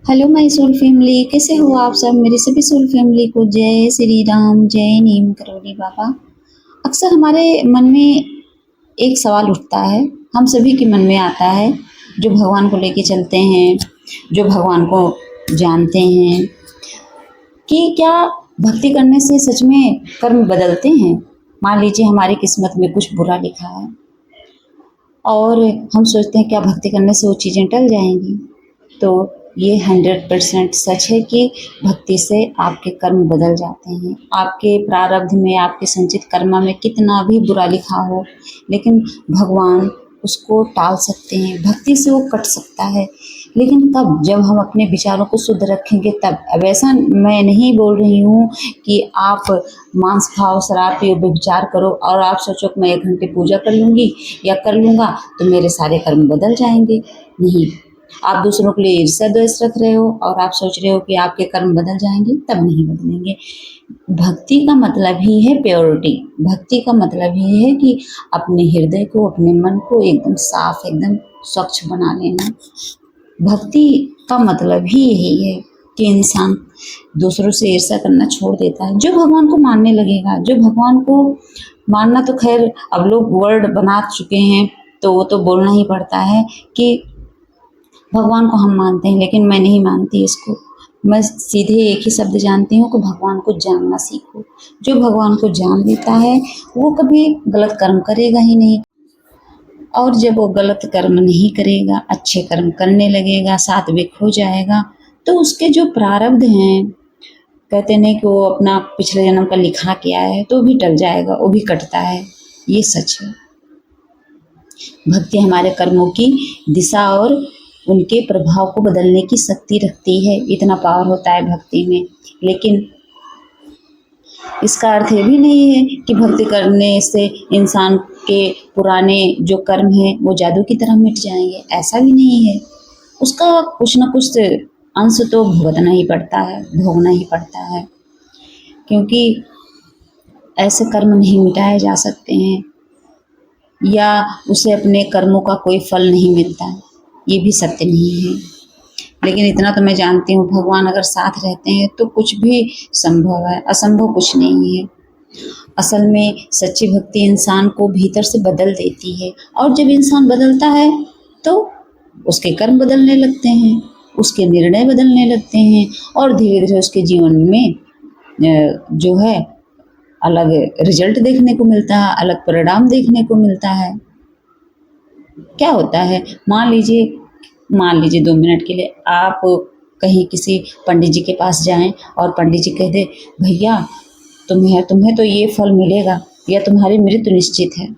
Hello my soul family, कैसे हो आप सब। मेरे सभी सोल फैमिली को जय श्री राम, जय नीम करोली बाबा। अक्सर हमारे मन में एक सवाल उठता है, हम सभी के मन में आता है, जो भगवान को लेके चलते हैं, जो भगवान को जानते हैं, कि क्या भक्ति करने से सच में कर्म बदलते हैं। मान लीजिए हमारी किस्मत में कुछ बुरा लिखा है और हम सोचते हैं क्या भक्ति करने से वो चीज़ें टल जाएंगी। तो ये 100% सच है कि भक्ति से आपके कर्म बदल जाते हैं। आपके प्रारब्ध में, आपके संचित कर्म में कितना भी बुरा लिखा हो, लेकिन भगवान उसको टाल सकते हैं। भक्ति से वो कट सकता है, लेकिन कब, जब हम अपने विचारों को शुद्ध रखेंगे तब। अब ऐसा मैं नहीं बोल रही हूँ कि आप मांस खाओ, शराब पियो, व्यभिचार करो और आप सोचो कि मैं 1 घंटे पूजा कर लूँगी या कर लूँगा तो मेरे सारे कर्म बदल जाएंगे। नहीं, आप दूसरों के लिए ईर्ष्या द्वेष रख रहे हो और आप सोच रहे हो कि आपके कर्म बदल जाएंगे, तब नहीं बदलेंगे। भक्ति का मतलब ही है प्योरिटी। भक्ति का मतलब ही है कि अपने हृदय को, अपने मन को एकदम साफ, एकदम स्वच्छ बना लेना। भक्ति का मतलब ही यही है कि इंसान दूसरों से ईर्ष्या करना छोड़ देता है। जो भगवान को मानने लगेगा, जो भगवान को मानना तो खैर अब लोग वर्ड बना चुके हैं, तो वो तो बोलना ही पड़ता है कि भगवान को हम मानते हैं, लेकिन मैं नहीं मानती इसको। मैं सीधे एक ही शब्द जानती हूँ कि भगवान को जानना सीखो। जो भगवान को जान लेता है वो कभी गलत कर्म करेगा ही नहीं, और जब वो गलत कर्म नहीं करेगा, अच्छे कर्म करने लगेगा, सात्विक हो जाएगा, तो उसके जो प्रारब्ध हैं, कहते नहीं कि वो अपना पिछले जन्म का लिखा किया है तो भी टल जाएगा, वो भी कटता है। ये सच है। भक्ति हमारे कर्मों की दिशा और उनके प्रभाव को बदलने की शक्ति रखती है। इतना पावर होता है भक्ति में। लेकिन इसका अर्थ ये भी नहीं है कि भक्ति करने से इंसान के पुराने जो कर्म हैं वो जादू की तरह मिट जाएंगे, ऐसा भी नहीं है। उसका कुछ ना कुछ अंश तो भुगतना ही पड़ता है, भोगना ही पड़ता है, क्योंकि ऐसे कर्म नहीं मिटाए जा सकते हैं या उसे अपने कर्मों का कोई फल नहीं मिलता है। ये भी सत्य नहीं है। लेकिन इतना तो मैं जानती हूँ, भगवान अगर साथ रहते हैं तो कुछ भी संभव है, असंभव कुछ नहीं है। असल में सच्ची भक्ति इंसान को भीतर से बदल देती है, और जब इंसान बदलता है तो उसके कर्म बदलने लगते हैं, उसके निर्णय बदलने लगते हैं, और धीरे धीरे उसके जीवन में जो है अलग रिजल्ट देखने को मिलता है, अलग परिणाम देखने को मिलता है। क्या होता है, मान लीजिए 2 मिनट के लिए आप कहीं किसी पंडित जी के पास जाएं और पंडित जी कह दे, भैया तुम्हें तुम्हें तो ये फल मिलेगा या तुम्हारी मृत्यु निश्चित है,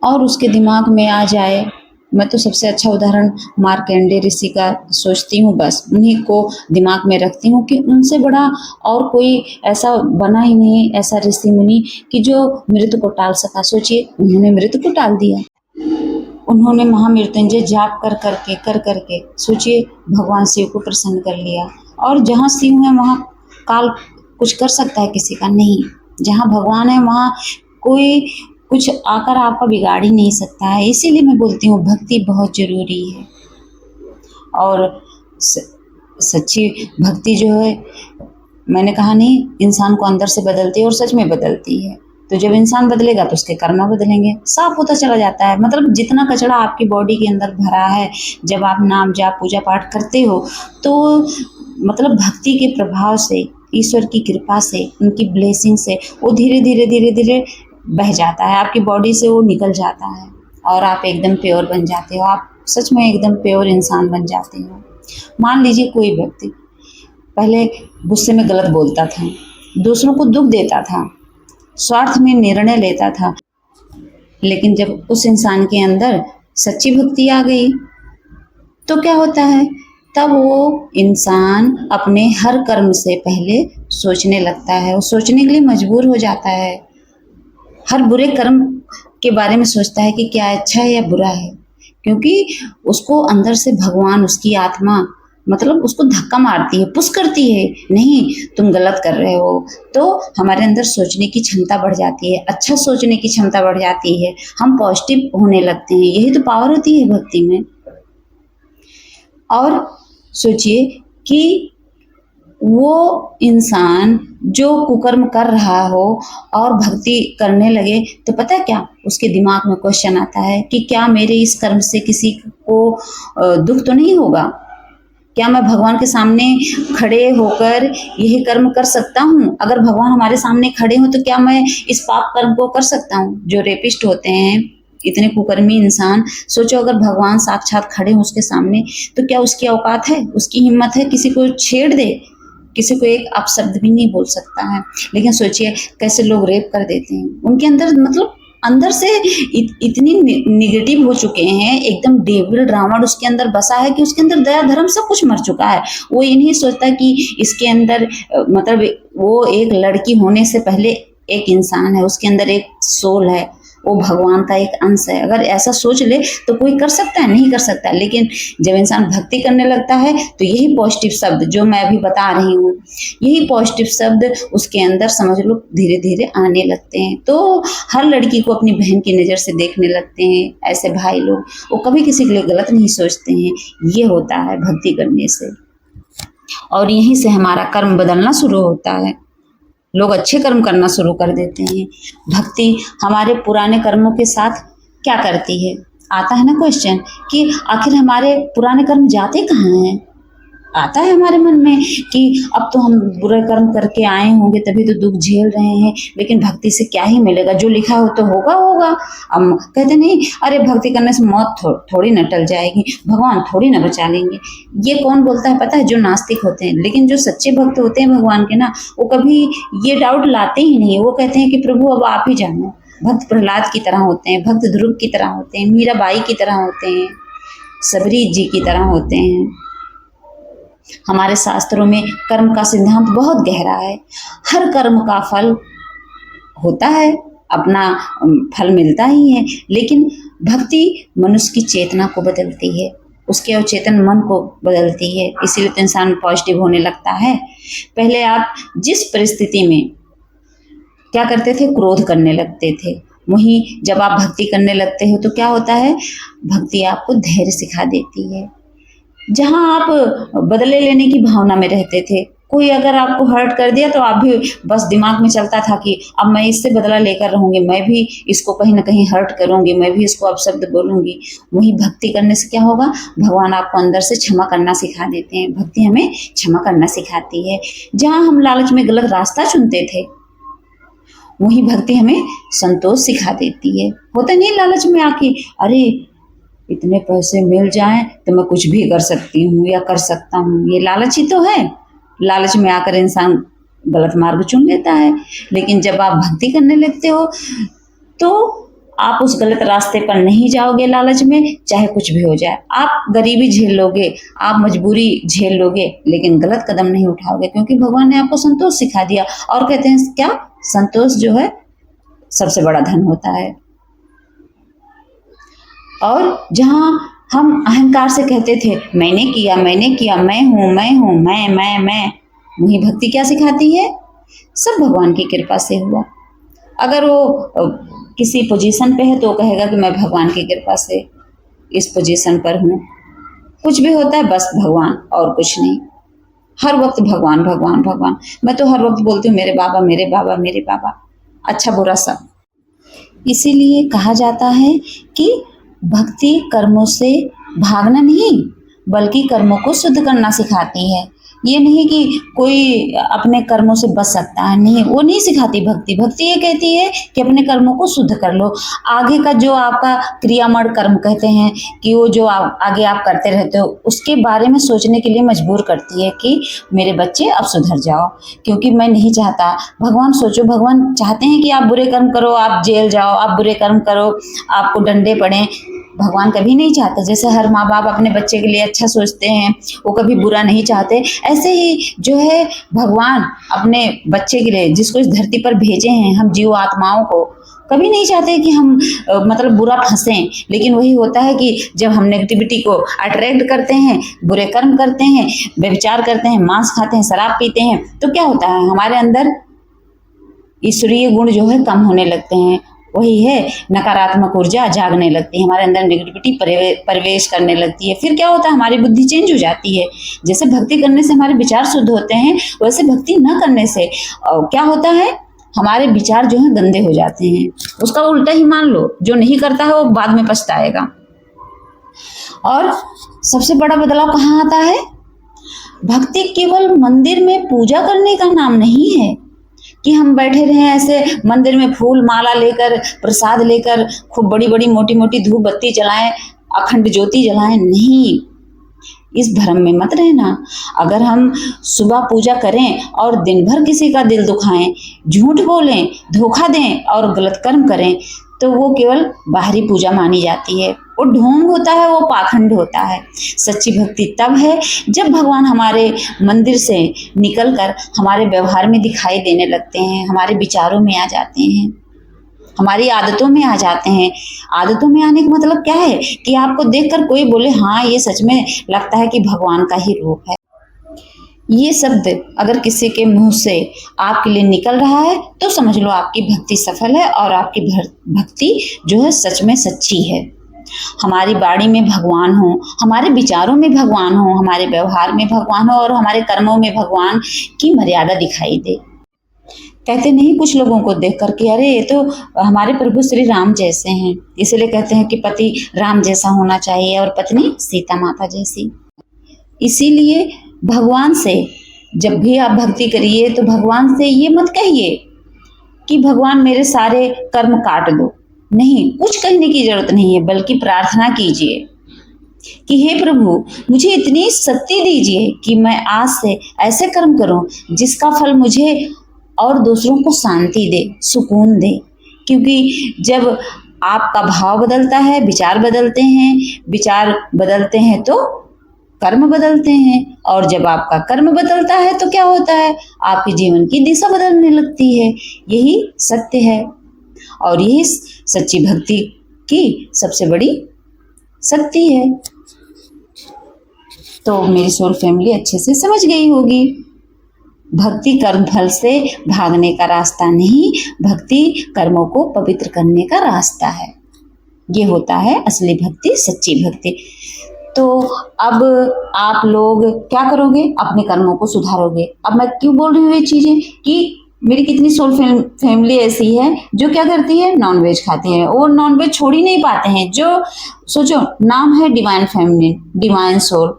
और उसके दिमाग में आ जाए। मैं तो सबसे अच्छा उदाहरण मार्कंडेय ऋषि का सोचती हूँ, बस उन्हीं को दिमाग में रखती हूँ कि उनसे बड़ा और कोई ऐसा बना ही नहीं, ऐसा ऋषि मुनि कि जो मृत्यु को टाल सका। सोचिए, उन्होंने मृत्यु को टाल दिया। उन्होंने महामृत्युंजय जाप कर करके सोचिए भगवान शिव को प्रसन्न कर लिया। और जहाँ शिव है वहाँ काल कुछ कर सकता है किसी का? नहीं। जहाँ भगवान है वहाँ कोई कुछ आकर आपका बिगाड़ ही नहीं सकता है। इसीलिए मैं बोलती हूँ भक्ति बहुत जरूरी है। और सच्ची भक्ति जो है, मैंने कहा नहीं, इंसान को अंदर से बदलती है और सच में बदलती है। तो जब इंसान बदलेगा तो उसके कर्म बदलेंगे, साफ होता चला जाता है। मतलब जितना कचरा आपकी बॉडी के अंदर भरा है, जब आप नाम जाप पूजा पाठ करते हो तो मतलब भक्ति के प्रभाव से, ईश्वर की कृपा से, उनकी ब्लेसिंग से वो धीरे धीरे धीरे धीरे बह जाता है, आपकी बॉडी से वो निकल जाता है और आप एकदम प्योर बन जाते हो। आप सच में एकदम प्योर इंसान बन जाते हो। मान लीजिए कोई व्यक्ति पहले गुस्से में गलत बोलता था, दूसरों को दुख देता था, स्वार्थ में निर्णय लेता था, लेकिन जब उस इंसान के अंदर सच्ची भक्ति आ गई तो क्या होता है, तब वो इंसान अपने हर कर्म से पहले सोचने लगता है। वो सोचने के लिए मजबूर हो जाता है। हर बुरे कर्म के बारे में सोचता है कि क्या अच्छा है या बुरा है, क्योंकि उसको अंदर से भगवान, उसकी आत्मा मतलब उसको धक्का मारती है, पुश करती है, नहीं तुम गलत कर रहे हो। तो हमारे अंदर सोचने की क्षमता बढ़ जाती है, अच्छा सोचने की क्षमता बढ़ जाती है, हम पॉजिटिव होने लगते हैं। यही तो पावर होती है भक्ति में। और सोचिए कि वो इंसान जो कुकर्म कर रहा हो और भक्ति करने लगे तो पता है क्या उसके दिमाग में क्वेश्चन आता है कि क्या मेरे इस कर्म से किसी को दुख तो नहीं होगा? क्या मैं भगवान के सामने खड़े होकर यही कर्म कर सकता हूँ? अगर भगवान हमारे सामने खड़े हों तो क्या मैं इस पाप कर्म को कर सकता हूँ? जो रेपिस्ट होते हैं, इतने कुकर्मी इंसान, सोचो अगर भगवान साक्षात खड़े हों उसके सामने तो क्या उसकी औकात है, उसकी हिम्मत है किसी को छेड़ दे? किसी को एक अपशब्द भी नहीं बोल सकता है। लेकिन सोचिए कैसे लोग रेप कर देते हैं, उनके अंदर मतलब अंदर से इतनी निगेटिव हो चुके हैं, एकदम डेविल रावण उसके अंदर बसा है कि उसके अंदर दया धर्म सब कुछ मर चुका है। वो ये नहीं सोचता कि इसके अंदर मतलब वो एक लड़की होने से पहले एक इंसान है, उसके अंदर एक सोल है, वो भगवान का एक अंश है। अगर ऐसा सोच ले तो कोई कर सकता है? नहीं कर सकता। लेकिन जब इंसान भक्ति करने लगता है तो यही पॉजिटिव शब्द जो मैं अभी बता रही हूँ, यही पॉजिटिव शब्द उसके अंदर समझ लो धीरे धीरे आने लगते हैं। तो हर लड़की को अपनी बहन की नज़र से देखने लगते हैं। ऐसे भाई लोग वो कभी किसी के लिए गलत नहीं सोचते हैं। ये होता है भक्ति करने से, और यहीं से हमारा कर्म बदलना शुरू होता है। लोग अच्छे कर्म करना शुरू कर देते हैं। भक्ति हमारे पुराने कर्मों के साथ क्या करती है? आता है ना क्वेश्चन कि आखिर हमारे पुराने कर्म जाते कहाँ हैं? आता है हमारे मन में कि अब तो हम बुरे कर्म करके आए होंगे तभी तो दुख झेल रहे हैं, लेकिन भक्ति से क्या ही मिलेगा? जो लिखा हो तो होगा होगा। हम कहते नहीं अरे भक्ति करने से मौत थोड़ी न टल जाएगी, भगवान थोड़ी न बचा लेंगे। ये कौन बोलता है पता है? जो नास्तिक होते हैं। लेकिन जो सच्चे भक्त होते हैं भगवान के ना, वो कभी ये डाउट लाते ही नहीं। वो कहते हैं कि प्रभु अब आप ही जानो। भक्त प्रहलाद की तरह होते हैं, भक्त ध्रुव की तरह होते हैं, मीराबाई की तरह होते हैं, सबरी जी की तरह होते हैं। हमारे शास्त्रों में कर्म का सिद्धांत बहुत गहरा है। हर कर्म का फल होता है, अपना फल मिलता ही है, लेकिन भक्ति मनुष्य की चेतना को बदलती है, उसके अवचेतन मन को बदलती है। इसीलिए तो इंसान पॉजिटिव होने लगता है। पहले आप जिस परिस्थिति में क्या करते थे? क्रोध करने लगते थे। वहीं जब आप भक्ति करने लगते हो तो क्या होता है? भक्ति आपको धैर्य सिखा देती है। जहाँ आप बदले लेने की भावना में रहते थे, कोई अगर आपको हर्ट कर दिया तो आप भी बस दिमाग में चलता था कि अब मैं इससे बदला लेकर रहूँगी, मैं भी इसको कहीं ना कहीं हर्ट करूँगी, मैं भी इसको अपशब्द बोलूँगी। वही भक्ति करने से क्या होगा? भगवान आपको अंदर से क्षमा करना सिखा देते हैं। भक्ति हमें क्षमा करना सिखाती है। जहाँ हम लालच में गलत रास्ता चुनते थे, वही भक्ति हमें संतोष सिखा देती है। होता नहीं लालच में आके अरे इतने पैसे मिल जाएं तो मैं कुछ भी कर सकती हूँ या कर सकता हूँ, ये लालच ही तो है। लालच में आकर इंसान गलत मार्ग चुन लेता है। लेकिन जब आप भक्ति करने लगते हो तो आप उस गलत रास्ते पर नहीं जाओगे लालच में, चाहे कुछ भी हो जाए। आप गरीबी झेल लोगे, आप मजबूरी झेल लोगे, लेकिन गलत कदम नहीं उठाओगे, क्योंकि भगवान ने आपको संतोष सिखा दिया। और कहते हैं क्या? संतोष जो है सबसे बड़ा धन होता है। और जहाँ हम अहंकार से कहते थे मैंने किया, मैं हूँ, मैं, वही भक्ति क्या सिखाती है? सब भगवान की कृपा से हुआ। अगर वो किसी पोजीशन पे है तो कहेगा कि मैं भगवान की कृपा से इस पोजीशन पर हूँ। कुछ भी होता है बस भगवान और कुछ नहीं। हर वक्त भगवान भगवान भगवान। मैं तो हर वक्त बोलती हूँ मेरे बाबा मेरे बाबा मेरे बाबा, अच्छा बुरा सब। इसीलिए कहा जाता है कि भक्ति कर्मों से भागना नहीं बल्कि कर्मों को शुद्ध करना सिखाती है। ये नहीं कि कोई अपने कर्मों से बच सकता है, नहीं, वो नहीं सिखाती भक्ति। भक्ति ये कहती है कि अपने कर्मों को शुद्ध कर लो। आगे का जो आपका क्रियामय कर्म कहते हैं कि वो जो आगे आप करते रहते हो उसके बारे में सोचने के लिए मजबूर करती है कि मेरे बच्चे अब सुधर जाओ, क्योंकि मैं नहीं चाहता। भगवान सोचो, भगवान चाहते हैं कि आप बुरे कर्म करो, आप जेल जाओ, आप बुरे कर्म करो, आपको डंडे पड़े। भगवान कभी नहीं चाहते। जैसे हर माँ बाप अपने बच्चे के लिए अच्छा सोचते हैं, वो कभी बुरा नहीं चाहते, ऐसे ही जो है भगवान अपने बच्चे के लिए जिसको इस धरती पर भेजे हैं, हम जीव आत्माओं को कभी नहीं चाहते कि हम मतलब बुरा फंसें। लेकिन वही होता है कि जब हम नेगेटिविटी को अट्रैक्ट करते हैं, बुरे कर्म करते हैं, व्यभिचार करते हैं, मांस खाते हैं, शराब पीते हैं, तो क्या होता है? हमारे अंदर ईश्वरीय गुण जो है कम होने लगते हैं। वही है, नकारात्मक ऊर्जा जागने लगती है, हमारे अंदर नेगेटिविटी प्रवेश करने लगती है। फिर क्या होता है, हमारी बुद्धि चेंज हो जाती है। जैसे भक्ति करने से हमारे विचार शुद्ध होते हैं, वैसे भक्ति न करने से क्या होता है, हमारे विचार जो हैं गंदे हो जाते हैं। उसका उल्टा ही मान लो, जो नहीं करता है वो बाद में पछताएगा। और सबसे बड़ा बदलाव कहाँ आता है, भक्ति केवल मंदिर में पूजा करने का नाम नहीं है कि हम बैठे रहें ऐसे मंदिर में फूल माला लेकर, प्रसाद लेकर, खूब बड़ी बड़ी मोटी मोटी धूप बत्ती जलाएं, अखंड ज्योति जलाएं। नहीं, इस भ्रम में मत रहना। अगर हम सुबह पूजा करें और दिन भर किसी का दिल दुखाएं, झूठ बोलें, धोखा दें और गलत कर्म करें, तो वो केवल बाहरी पूजा मानी जाती है। वो ढोंग होता है, वो पाखंड होता है। सच्ची भक्ति तब है जब भगवान हमारे मंदिर से निकलकर हमारे व्यवहार में दिखाई देने लगते हैं, हमारे विचारों में आ जाते हैं, हमारी आदतों में आ जाते हैं। आदतों में आने का मतलब क्या है कि आपको देखकर कोई बोले हाँ ये सच में लगता है कि भगवान का ही रूप है। ये शब्द अगर किसी के मुंह से आपके लिए निकल रहा है तो समझ लो आपकी भक्ति सफल है और आपकी भक्ति जो है सच में सच्ची है। हमारी वाणी में भगवान हो, हमारे विचारों में भगवान हो, हमारे व्यवहार में भगवान हो और हमारे कर्मों में भगवान की मर्यादा दिखाई दे। कहते नहीं कुछ लोगों को देख करके अरे ये तो हमारे प्रभु श्री राम जैसे हैं, इसलिए कहते हैं कि पति राम जैसा होना चाहिए और पत्नी सीता माता जैसी। इसीलिए भगवान से जब भी आप भक्ति करिए तो भगवान से ये मत कहिए कि भगवान मेरे सारे कर्म काट दो। नहीं, कुछ कहने की जरूरत नहीं है, बल्कि प्रार्थना कीजिए कि हे प्रभु मुझे इतनी शक्ति दीजिए कि मैं आज से ऐसे कर्म करूं जिसका फल मुझे और दूसरों को शांति दे, सुकून दे। क्योंकि जब आपका भाव बदलता है, विचार बदलते हैं तो कर्म बदलते हैं, और जब आपका कर्म बदलता है तो क्या होता है, आपके जीवन की दिशा बदलने लगती है। यही सत्य है और यही सच्ची भक्ति की सबसे बड़ी शक्ति है। तो मेरी सोल फैमिली अच्छे से समझ गई होगी, भक्ति कर्म फल से भागने का रास्ता नहीं, भक्ति कर्मों को पवित्र करने का रास्ता है। ये होता है असली भक्ति, सच्ची भक्ति। तो अब आप लोग क्या करोगे, अपने कर्मों को सुधारोगे। अब मैं क्यों बोल रही हूँ ये चीजें कि मेरी कितनी सोल फैमिली ऐसी है जो क्या करती है, नॉनवेज खाती है। वो नॉनवेज छोड़ ही नहीं पाते हैं। जो सोचो, नाम है divine family, divine soul,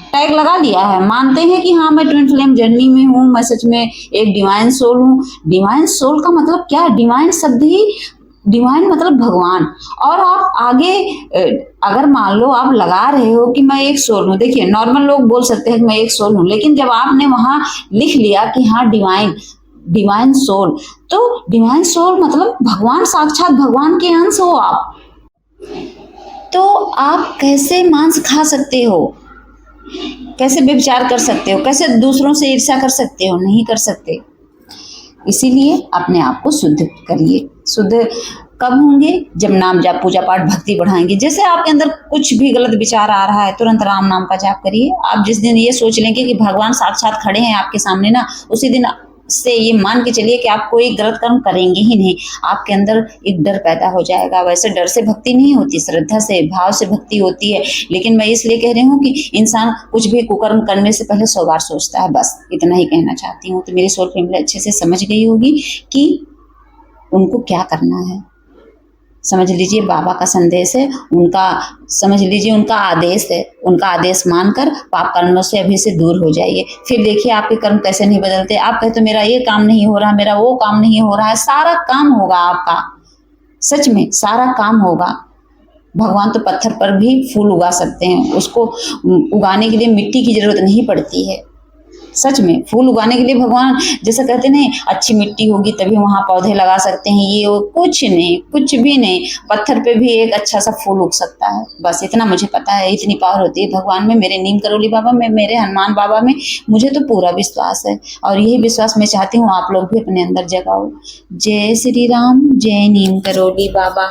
tag लगा लिया है, मानते हैं कि हाँ मैं ट्विन फ्लेम जर्नी में हूँ, मैं सच में एक डिवाइन सोल हूँ। डिवाइन सोल का मतलब क्या, डिवाइन शब्द ही, डिवाइन मतलब भगवान। और आप आगे अगर मान लो आप लगा रहे हो कि मैं एक सोल हूँ, देखिए नॉर्मल लोग बोल सकते हैं कि मैं एक सोल हूँ, लेकिन जब आपने वहां लिख लिया कि हाँ डिवाइन सोल, तो डिवाइन सोल मतलब भगवान, साक्षात भगवान के अंश हो आप। तो आप कैसे मांस खा सकते हो, कैसे व्यभिचार कर सकते हो, कैसे दूसरों से ईर्ष्या कर सकते हो, नहीं कर सकते। इसीलिए अपने आप को शुद्ध करिए। शुद्ध कब होंगे, जब नाम जाप पूजा पाठ भक्ति बढ़ाएंगे। जैसे आपके अंदर कुछ भी गलत विचार आ रहा है, तुरंत राम नाम का जाप करिए। आप जिस दिन ये सोच लेंगे कि भगवान साक्षात खड़े हैं आपके सामने ना, उसी दिन से ये मान के चलिए कि आप कोई गलत कर्म करेंगे ही नहीं। आपके अंदर एक डर पैदा हो जाएगा। वैसे डर से भक्ति नहीं होती, श्रद्धा से, भाव से भक्ति होती है। लेकिन मैं इसलिए कह रही हूँ कि इंसान कुछ भी कुकर्म करने से पहले 100 बार सोचता है, बस इतना ही कहना चाहती हूँ। तो मेरी सोल फैमिली अच्छे से समझ गई होगी कि उनको क्या करना है। समझ लीजिए बाबा का संदेश है, उनका समझ लीजिए उनका आदेश है। उनका आदेश मानकर पाप कर्मों से अभी से दूर हो जाइए। फिर देखिए आपके कर्म कैसे नहीं बदलते। आप कहते मेरा ये काम नहीं हो रहा, मेरा वो काम नहीं हो रहा है, सारा काम होगा आपका, सच में सारा काम होगा। भगवान तो पत्थर पर भी फूल उगा सकते हैं, उसको उगाने के लिए मिट्टी की जरूरत नहीं पड़ती है। सच में फूल उगाने के लिए भगवान, जैसे कहते नहीं अच्छी मिट्टी होगी तभी वहां पौधे लगा सकते हैं, ये वो कुछ नहीं, कुछ भी नहीं। पत्थर पे भी एक अच्छा सा फूल उग सकता है, बस इतना मुझे पता है। इतनी पावर होती है भगवान में, मेरे नीम करोली बाबा में, मेरे हनुमान बाबा में, मुझे तो पूरा विश्वास है। और यही विश्वास मैं चाहती हूँ आप लोग भी अपने अंदर जगाओ। जय श्री राम, जय नीम करोली बाबा।